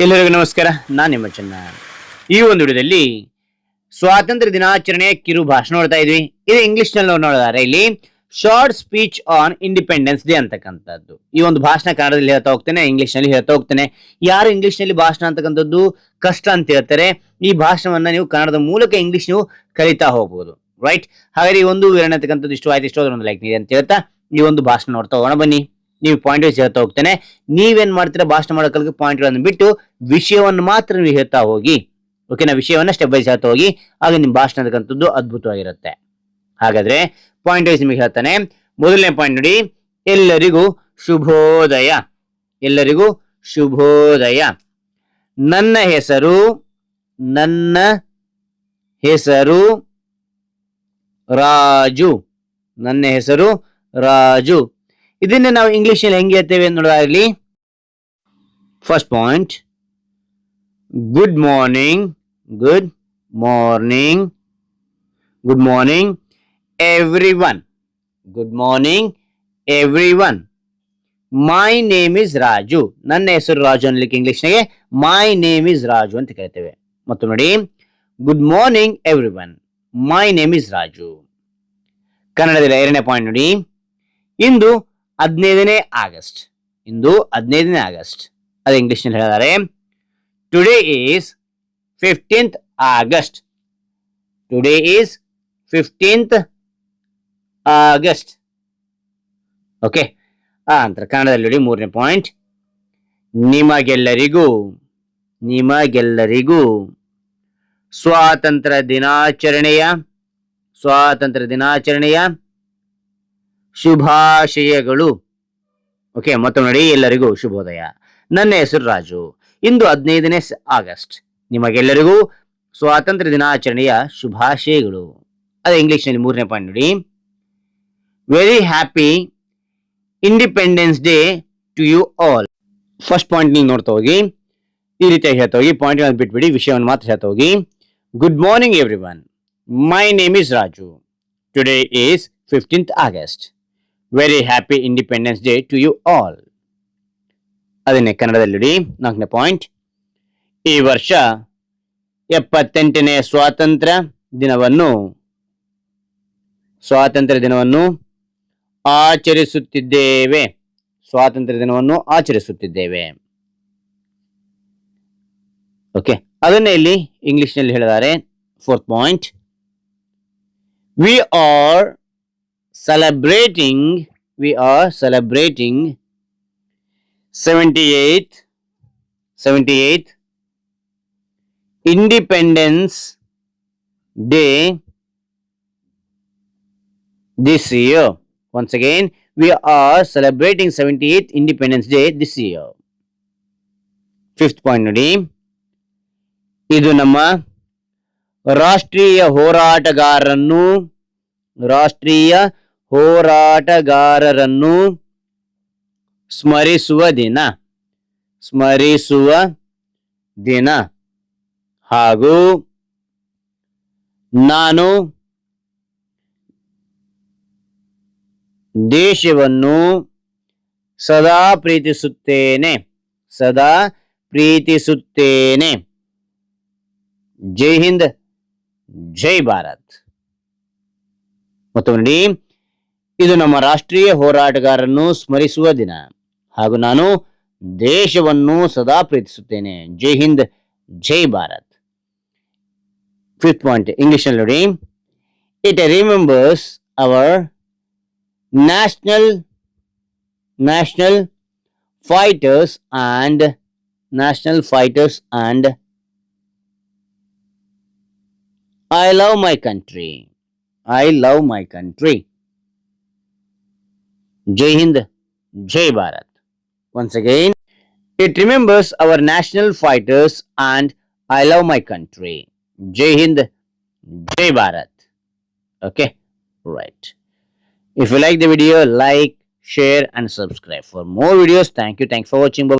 ಎಲ್ಲರಿಗೂ ನಮಸ್ಕಾರ. ನಾನು ನಿಮ್ಮ ಚೆನ್ನ. ಈ ಒಂದು ವಿಡಿಯೋದಲ್ಲಿ ಸ್ವಾತಂತ್ರ್ಯ ದಿನಾಚರಣೆಯ ಕಿರು ಭಾಷಣ ನೋಡ್ತಾ ಇದ್ವಿ. ಇದು ಇಂಗ್ಲಿಷ್ ನಲ್ಲಿ ನೋಡಿದಾರೆ. ಇಲ್ಲಿ short speech on independence day ಅಂತಕ್ಕಂಥದ್ದು. ಈ ಒಂದು ಭಾಷಣ ಕನ್ನಡದಲ್ಲಿ ಹೇಳ್ತಾ ಹೋಗ್ತೇನೆ, ಇಂಗ್ಲಿಷ್ ನಲ್ಲಿ ಹೇಳ್ತಾ ಹೋಗ್ತೇನೆ. ಯಾರು ಇಂಗ್ಲಿಷ್ ನಲ್ಲಿ ಭಾಷಣ ಅಂತಕ್ಕಂಥದ್ದು ಕಷ್ಟ ಅಂತ ಹೇಳ್ತಾರೆ, ಈ ಭಾಷಣವನ್ನ ನೀವು ಕನ್ನಡದ ಮೂಲಕ ಇಂಗ್ಲಿಷ್ ನೀವು ಕಲಿತಾ ಹೋಗ್ಬೋದು. ರೈಟ್. ಹಾಗಾದ್ರೆ ಈ ಒಂದು ವಿವರಣೆ ಅಂತಕ್ಕಂಥದ್ದು ಇಷ್ಟ ಒಂದು ಲೈಕ್ ನೀಡಿ ಅಂತ ಹೇಳ್ತಾ ಈ ಒಂದು ಭಾಷಣ ನೋಡ್ತಾ ಹೋಗೋಣ ಬನ್ನಿ. ನೀವು ಪಾಯಿಂಟ್ ವೈಸ್ ಹೇಳ್ತಾ ಹೋಗ್ತೇನೆ. ನೀವೇನ್ ಮಾಡ್ತೀರಾ, ಭಾಷಣ ಮಾಡೋಕೆ ಪಾಯಿಂಟ್ ಗಳನ್ನು ಬಿಟ್ಟು ವಿಷಯವನ್ನು ಮಾತ್ರ ನೀವು ಹೇಳ್ತಾ ಹೋಗಿ. ಓಕೆನಾ? ವಿಷಯವನ್ನ ಸ್ಟೆಪ್ ವೈಸ್ ಹೇಳ್ತಾ ಹೋಗಿ, ಆಗ ನಿಮ್ಮ ಭಾಷಣ ಅಂತಕ್ಕಂಥದ್ದು ಅದ್ಭುತವಾಗಿರುತ್ತೆ. ಹಾಗಾದ್ರೆ ಪಾಯಿಂಟ್ ವೈಸ್ ನಿಮಗೆ ಹೇಳ್ತಾನೆ. ಮೊದಲನೇ ಪಾಯಿಂಟ್ ನೋಡಿ, ಎಲ್ಲರಿಗೂ ಶುಭೋದಯ. ಎಲ್ಲರಿಗೂ ಶುಭೋದಯ. ನನ್ನ ಹೆಸರು ರಾಜು. ನನ್ನ ಹೆಸರು ರಾಜು. ಇದನ್ನ ನಾವು ಇಂಗ್ಲಿಷ್ ನಲ್ಲಿ ಹೆಂಗೆ ಹೇಳ್ತೇವೆ ನೋಡೋದಾಗ್ಲಿ. First point, good morning. Good morning. Good morning everyone. Good morning everyone. My name is Raju. ನನ್ನ ಹೆಸರು ರಾಜು ಅನ್ಲಿಕ್ಕೆ ಇಂಗ್ಲಿಷ್ನಾಗೆ ಮೈ ನೇಮ್ ಇಸ್ ರಾಜು ಅಂತ ಕರಿತೇವೆ. ಮತ್ತು ನೋಡಿ, good morning everyone. My name is Raju. ಕನ್ನಡದಲ್ಲಿ ಎರಡನೇ ಪಾಯಿಂಟ್ ನೋಡಿ, ಇಂದು 15ನೇ ಆಗಸ್ಟ್. ಇಂದು 15ನೇ ಆಗಸ್ಟ್. ಅದು ಇಂಗ್ಲಿಷ್ ನಲ್ಲಿ ಹೇಳಿದ್ದಾರೆ. Today is 15th August. Today is 15th August. Okay. ಅಂತ ಕನ್ನಡದಲ್ಲಿ ನೋಡಿ ಮೂರನೇ ಪಾಯಿಂಟ್, ನಿಮಗೆಲ್ಲರಿಗೂ ಸ್ವಾತಂತ್ರ್ಯ ದಿನಾಚರಣೆಯ ಶುಭಾಶಯಗಳು. ಓಕೆ. ಮತ್ತು ನೋಡಿ, ಎಲ್ಲರಿಗೂ ಶುಭೋದಯ. ನನ್ನ ಹೆಸರು ರಾಜು. ಇಂದು 15ನೇ ಆಗಸ್ಟ್. ನಿಮಗೆಲ್ಲರಿಗೂ ಸ್ವಾತಂತ್ರ್ಯ ದಿನಾಚರಣೆಯ ಶುಭಾಶಯಗಳು. ಅದೇ ಇಂಗ್ಲಿಷ್ ನಲ್ಲಿ ಮೂರನೇ ಪಾಯಿಂಟ್ ನೋಡಿ, very happy independence day to you all. First point ನೀವು ನೋಡ್ತಾ ಹೋಗಿ, ಈ ರೀತಿಯಾಗಿ ಹೇಳ್ತಾ ಹೋಗಿ, ಪಾಯಿಂಟ್ ಬಿಟ್ಬಿಡಿ, ವಿಷಯವನ್ನು ಮಾತ್ರ ಹೇಳ್ತಾ ಹೋಗಿ. Good morning everyone. My name is Raju. Today is 15th August. Very happy independence day to you all. ಅದನ್ನೇ ಕನ್ನಡದಲ್ಲಿ 4ನೇ ಪಾಯಿಂಟ್, ಈ ವರ್ಷ 78ನೇ ಸ್ವಾತಂತ್ರ್ಯ ದಿನವನ್ನು ಆಚರಿಸುತ್ತಿದ್ದೇವೆ. ಓಕೆ. ಅದನ್ನೇ ಇಲ್ಲಿ ಇಂಗ್ಲಿಷ್ ನಲ್ಲಿ ಹೇಳಿದ್ದಾರೆ. Fourth point, we are celebrating 78th Independence Day this year. Once again, we are celebrating 78th Independence Day this year. Fifth point ನೋಡಿ, ಇದು ನಮ್ಮ ರಾಷ್ಟ್ರೀಯ ಹೋರಾಟಗಾರರನ್ನು ಸ್ಮರಿಸುವ ದಿನ. ಹಾಗೂ ನಾನು ದೇಶವನ್ನು ಸದಾ ಪ್ರೀತಿಸುತ್ತೇನೆ. ಜೈ ಹಿಂದ್, ಜೈ ಭಾರತ್. ಮತ್ತು ನೋಡಿ, ಇದು ನಮ್ಮ ರಾಷ್ಟ್ರೀಯ ಹೋರಾಟಗಾರರನ್ನು ಸ್ಮರಿಸುವ ದಿನ ಹಾಗೂ ನಾನು ದೇಶವನ್ನು ಸದಾ ಪ್ರೀತಿಸುತ್ತೇನೆ. ಜೈ ಹಿಂದ್, ಜೈ ಭಾರತ್. ಫಿಫ್ತ್ ಪಾಯಿಂಟ್ ಇಂಗ್ಲಿಷ್ ನಲ್ಲಿ ನೋಡಿ, it remembers our national fighters and I love my country. Jai Hind, Jai Bharat. Once again, it remembers our national fighters and I love my country. Jai Hind, Jai Bharat. Okay, right. If you like the video, like, share and subscribe for more videos. Thank you for watching.